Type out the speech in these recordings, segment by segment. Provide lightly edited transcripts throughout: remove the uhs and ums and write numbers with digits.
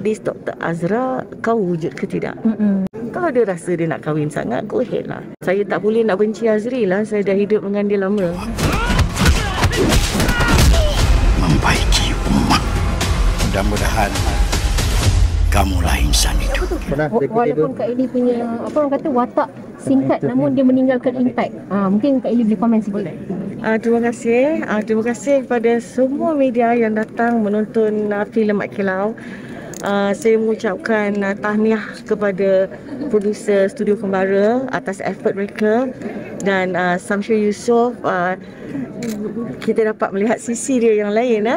this Dr. Azra, kau wujud ke tidak? Kalau dia rasa dia nak kahwin sangat, go ahead lah. Saya tak boleh nak benci Azri lah. Saya dah hidup dengan dia lama. Membaiki umat. Mudah-mudahan kamulah insan itu. Walaupun Kak Eli punya, apa orang kata, watak singkat namun dia meninggalkan impact. Mungkin Kak Eli boleh komen sikit. Terima kasih. Terima kasih kepada semua media yang datang menonton filem Mat Kilau. Saya mengucapkan tahniah kepada produser Studio Kembara atas effort mereka, dan Samsyul Yusof, kita dapat melihat sisi dia yang lain,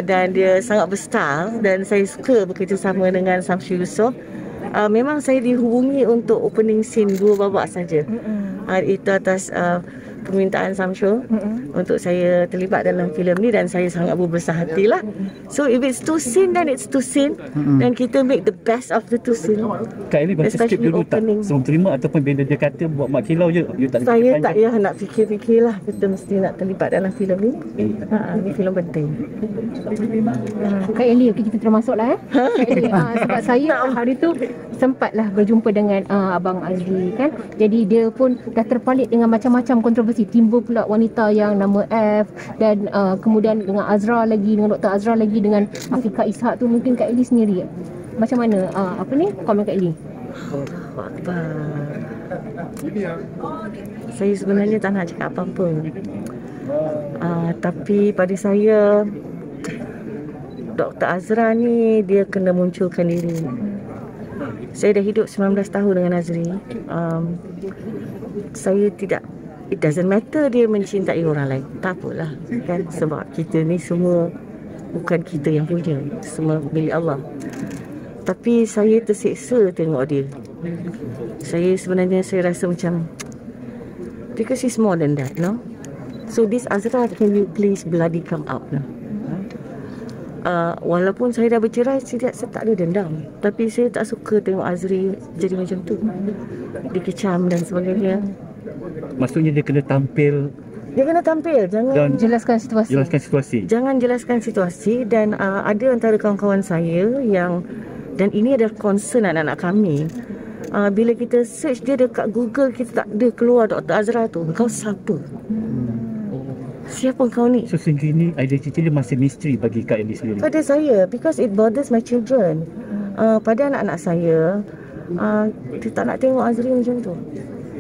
dan dia sangat berstyle dan saya suka bekerjasama dengan Samsyul Yusof. Memang saya dihubungi untuk opening scene 2 babak saja. Itu atas permintaan Samsyul untuk saya terlibat dalam filem ni, dan saya sangat berbesar hatilah. So if it's 2 scene, then it's 2 scene, dan kita make the best of the 2 scene. Kak Eli baca skrip dulu tak? Sebelum terima, ataupun bila dia kata buat Mat Kilau je, you tak saya tak payah nak fikir-fikir lah. Kita mesti nak terlibat dalam filem ni. Ni filem penting. Kak Eli, okay, kita termasuk lah Kak Eli, sebab saya hari tu sempatlah berjumpa dengan Abang Azri kan. Jadi dia pun dah terpalit dengan macam-macam kontroversi. Timbul pula wanita yang nama F, dan kemudian dengan Azra lagi, dengan Dr. Azra lagi, dengan Afika Ishak tu. Mungkin Kak Eli sendiri macam mana komen Kak Eli? Saya sebenarnya tak nak cakap apa-apa, tapi pada saya Dr. Azra ni dia kena munculkan diri. Saya dah hidup 19 tahun dengan Azri. Saya tidak, it doesn't matter dia mencintai orang lain, tak apalah kan, sebab kita ni semua bukan kita yang punya, semua milik Allah. Tapi saya terseksa tengok dia. Saya rasa macam, because he's more than that, no? So this Azra, can you please bloody come out now? Walaupun saya dah bercerai, saya tak ada dendam, tapi saya tak suka tengok Azri jadi macam tu, dikecam dan sebagainya. Maksudnya dia kena tampil. Dia kena tampil, jangan jelaskan situasi. Jangan jelaskan situasi. Dan ada antara kawan-kawan saya yang, dan ini adalah concern anak-anak kami, bila kita search dia dekat Google, kita tak ada keluar Dr. Azra tu. Kau siapa? Siapa kau ni? So sehingga ini identiti dia masih misteri bagi Kak Eli sendiri. Pada saya, because it bothers my children. Pada anak-anak saya, dia tak nak tengok Azri macam tu.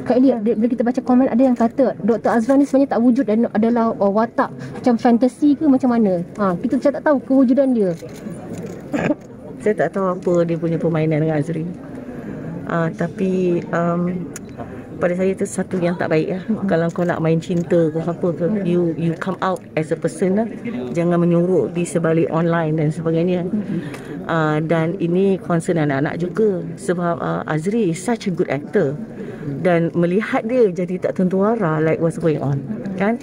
Kak Eli, bila kita baca komen, ada yang kata Dr. Azra ni sebenarnya tak wujud dan adalah watak macam fantasi ke macam mana. Kita macam tak tahu kewujudan dia. Saya tak tahu apa dia punya permainan dengan Azri. Tapi pada saya itu satu yang tak baik lah. Kalau kau nak main cinta ke apa ke, you come out as a person lah. Jangan menyorok di sebalik online dan sebagainya. Dan ini concern anak-anak juga, sebab Azri is such a good actor, dan melihat dia jadi tak tentu arah, like what's going on kan.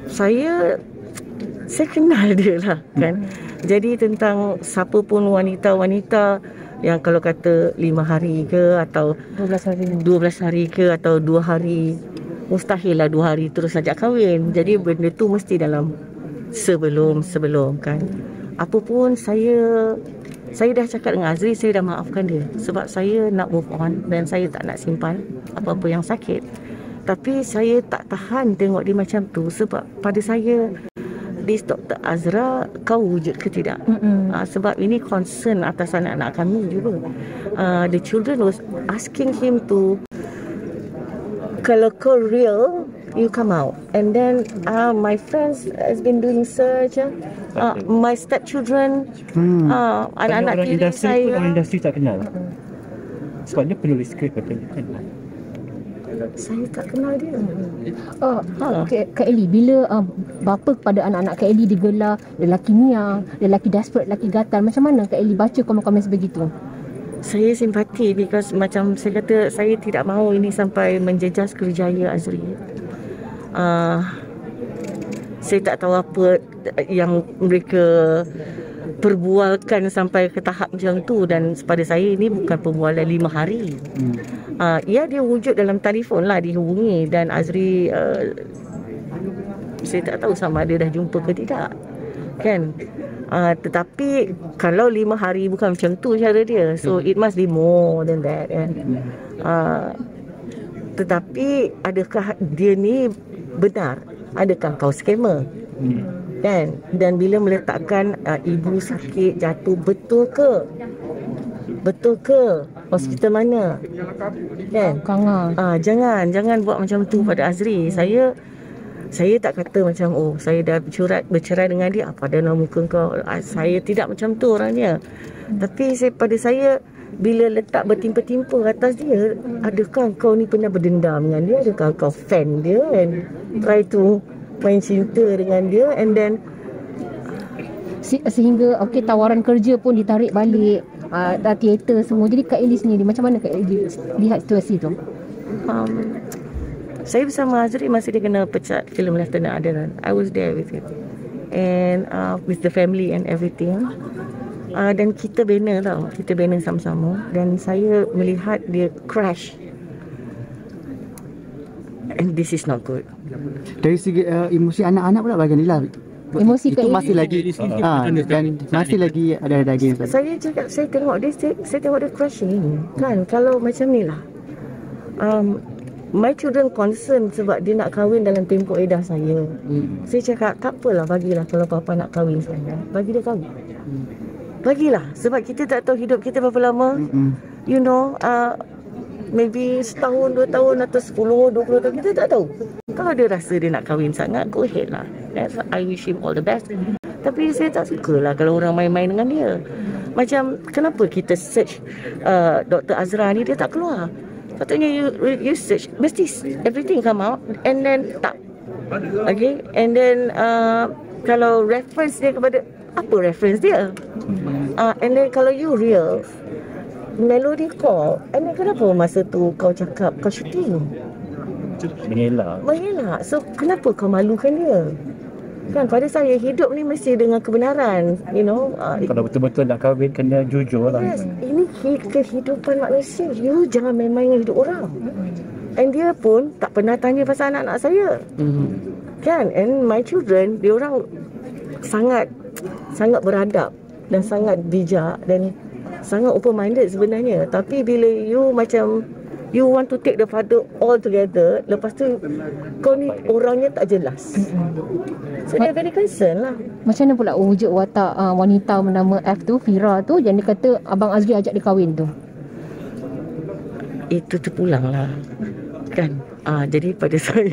Saya kenal dia lah kan. Jadi tentang siapa pun wanita-wanita yang kalau kata 5 hari ke atau 12 hari ke atau 2 hari, mustahil lah 2 hari terus ajak kahwin. Jadi benda tu mesti dalam sebelum kan. Apapun saya dah cakap dengan Azri, saya dah maafkan dia, sebab saya nak move on dan saya tak nak simpan apa-apa yang sakit. Tapi saya tak tahan tengok dia macam tu, sebab pada saya, this Dr. Azra, kau wujud ke tidak? Sebab ini concern atas anak-anak kami juga. The children was asking him to, kalau kau real, you come out. And then my friends has been doing search. My stepchildren, anak-anak tiri saya. Orang industri tak kenal. Sebab dia penulis skrip katanya kan. Saya tak kenal dia. Kak Eli, bila bapa kepada anak-anak Kak Eli digelar lelaki niang, lelaki desperate, lelaki gatal, macam mana Kak Eli baca komen-komen sebegitu? Saya simpati, because macam saya kata, saya tidak mahu ini sampai menjejas kerjaya Azri. Saya tak tahu apa yang mereka perbualkan sampai ke tahap macam tu, dan pada saya ini bukan perbualan 5 hari. Ya, dia wujud dalam telefon lah, dihubungi, dan Azri saya tak tahu sama ada dah jumpa ke tidak kan. Tetapi kalau 5 hari bukan macam tu cara dia. So it must be more than that kan. Tetapi adakah dia ni benar? Adakah kau scammer? Kan? Dan bila meletakkan ibu sakit jatuh, betul ke? Betul ke? Hospital mana? Kan? Jangan buat macam tu pada Azri. Saya tak kata macam saya dah bercerai dengan dia, apa dah nama muka kau. Saya tidak macam tu orangnya. Tapi pada saya bila letak bertimpa-timpa atas dia, adakah kau ni pernah berdendam dengan dia? Adakah kau fan dia and try to main cinta dengan dia, and then sehingga tawaran kerja pun ditarik balik, teater semua. Jadi Kak Elly sendiri, macam mana Kak Elly lihat situasi tu? Saya bersama Azri masa dia kena pecat filem Lieutenant Adenan. I was there with him and with the family and everything. Dan kita banner kita banner sama-sama, dan saya melihat dia crash, and this is not good. Dari segi emosi anak-anak pula bagaimana? Emosi itu masih lagi dan masih lagi ada daging. Saya cakap, saya tengok dia crashing kan. Kalau macam ni lah, my children concern sebab dia nak kahwin dalam tempoh edah saya. Saya cakap tak apalah, bagilah kalau papa nak kahwin saya, bagi dia kahwin. Bagilah, sebab kita tak tahu hidup kita berapa lama. You know, maybe setahun, 2 tahun atau 10, 20 tahun, kita tak tahu. Kalau dia rasa dia nak kahwin sangat, go ahead lah. I wish him all the best. Tapi saya tak suka lah kalau orang main-main dengan dia. Macam kenapa kita search Dr. Azra ni, dia tak keluar. Patutnya you search, mesti everything come out, and then tak. Okay, and then kalau reference dia kepada apa reference dia, and then kalau you real melody call, and then kenapa masa tu kau cakap kau syuting? Mengelak. So kenapa kau malukan dia? Kan pada saya hidup ni mesti dengan kebenaran, you know. Kalau betul-betul nak kahwin kena jujur lah. Yes, ini kehidupan manusia. You jangan main-main dengan hidup orang. And dia pun tak pernah tanya pasal anak-anak saya. Kan? And my children, dia orang sangat beradab dan sangat bijak dan sangat open minded sebenarnya. Tapi bila you macam you want to take the father all together, lepas tu kau ni orangnya tak jelas. So they're very concerned lah. Macam mana pula wujud watak wanita bernama F tu, Fira tu, yang dia kata Abang Azri ajak dia kahwin tu? Itu terpulang lah kan. Jadi pada saya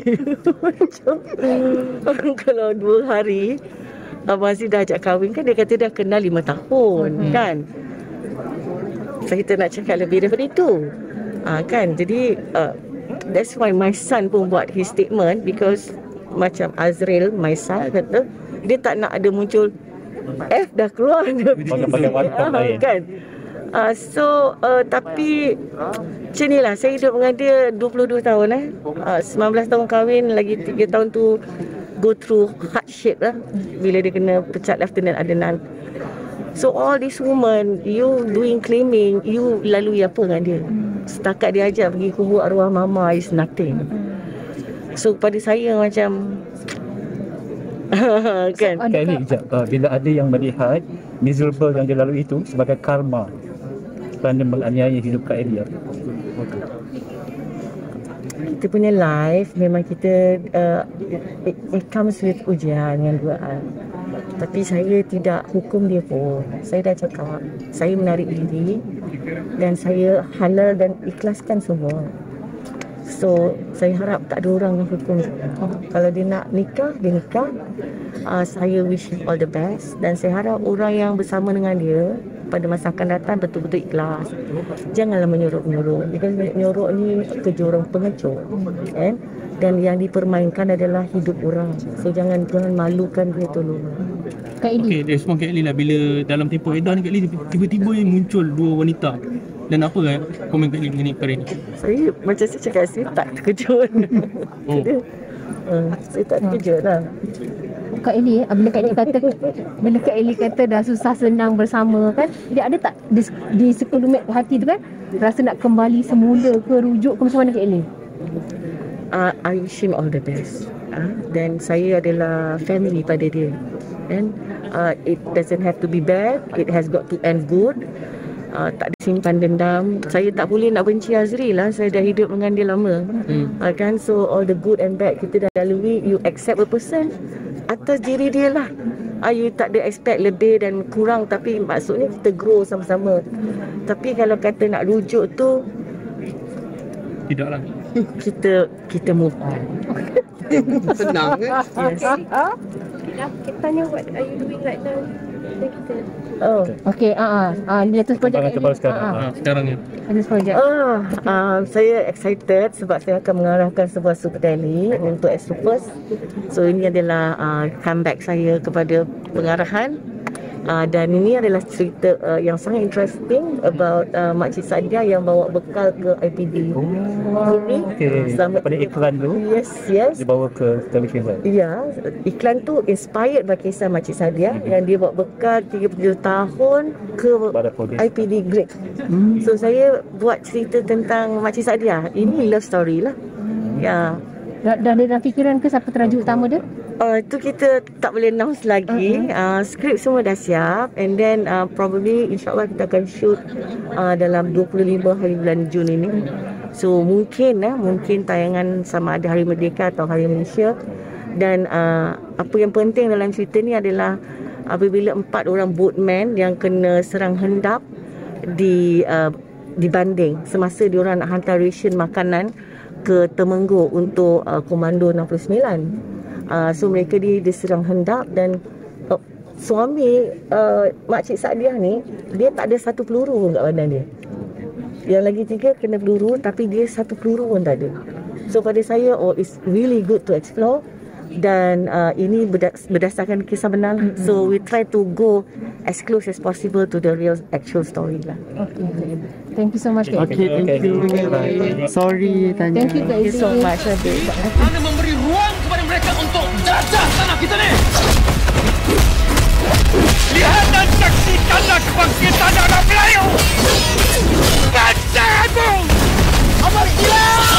macam kalau 2 hari Abang Azri dah ajak kahwin kan, dia kata dah kenal 5 tahun kan. Saya tak nak cakap lebih daripada itu. Kan, jadi that's why my son pun buat his statement, because macam Azril, my son kata dia tak nak ada muncul F dah keluar dia kan. Tapi macam ni lah, saya hidup dengan dia 22 tahun 19 tahun kahwin, lagi 3 tahun tu go through hardship lah bila dia kena pecat Lieutenant Adenan. So all these women, you doing claiming, you lalui apa dengan dia? Setakat dia ajak pergi kubur arwah mama is nothing. So pada saya macam kan. Ni bila ada yang melihat miserable yang dia lalui itu sebagai karma kerana menganiaya hidup Kak Elly. Kita punya life memang kita it comes with ujian dan duaan. Tapi saya tidak hukum dia pun. Saya dah cakap, saya menarik diri dan saya halal dan ikhlaskan semua. So saya harap tak ada orang yang hukum. Kalau dia nak nikah, dia nikah. Saya wish him all the best, dan saya harap orang yang bersama dengan dia pada masa akan datang betul-betul ikhlas. Janganlah menyorok-menyorok. Because menyorok ni kerja orang pengecut, dan yang dipermainkan adalah hidup orang. So jangan malukan dia, tolong. Kak Elly. Okey, respon Kak Elly lah bila dalam tempoh edah ni Kak Elly tiba-tiba muncul 2 wanita. Dan apa komen Kak Elly mengenai perkara ni? Saya macam saya cakap, saya tak terkejut. Saya tak terkejut lah. Kak Elly, bila Kak Elly kata dah susah senang bersama kan, dia ada tak di sekelumit hati tu kan rasa nak kembali semula ke, rujuk ke, macam mana Kak Elly? I wish him all the best. Dan saya adalah family pada dia, dan It doesn't have to be bad. It has got to end good. Tak ada simpan dendam. Saya tak boleh nak benci Azri lah. Saya dah hidup dengan dia lama. Kan, so all the good and bad kita dah lalui. You accept a person atas diri dia lah. You tak ada expect lebih dan kurang, tapi maksudnya kita grow sama-sama. Tapi kalau kata nak rujuk tu, Tidaklah. kita move on. Senang kan? Yes. Kita tanya what are you doing right now? Kita. Oh. Okey, latest project Perkembangan terbaru sekarang. Sekarang ni. Latest project. Saya excited sebab saya akan mengarahkan sebuah super tele untuk Extrovers. So ini adalah comeback saya kepada pengarahan. Dan ini adalah cerita yang sangat interesting about Makcik Sadia yang bawa bekal ke IPD. Okey. Daripada iklan tu, Yes. dibawa ke televisyen. Ya, iklan tu inspired by kisah Makcik Sadia yang dia bawa bekal 37 tahun ke Pada polis. IPD grade. So saya buat cerita tentang Makcik Sadia. Ini love story lah. Ya. Dah ada dalam fikiran ke siapa terajuk utama dia? Itu kita tak boleh announce lagi. Skrip semua dah siap, and then probably insyaAllah kita akan shoot dalam 25 hari bulan Jun ini. So mungkin tayangan sama ada Hari Merdeka atau Hari Malaysia. Dan apa yang penting dalam cerita ni adalah apabila 4 orang boatman yang kena serang hendap dibanding semasa diorang nak hantar ration makanan ke Temenggung untuk Komando 69. So mereka diserang hendap dan suami Makcik Sadia ni, dia tak ada satu peluru pun kat badan dia. Yang lagi 3 kena peluru, tapi dia satu peluru pun tak ada. So pada saya, it's really good to explore. Dan ini berdasarkan kisah benar. So we try to go as close as possible to the real actual story lah. Okay. Thank you so much. Okay, thank you. Sorry tanya. Thank you Thank you so much. Anda memberi ruang kepada mereka untuk jajah tanah kita ni. Lihat dan saksikanlah kebangkitan anak Melayu. Kacau! Abang gila!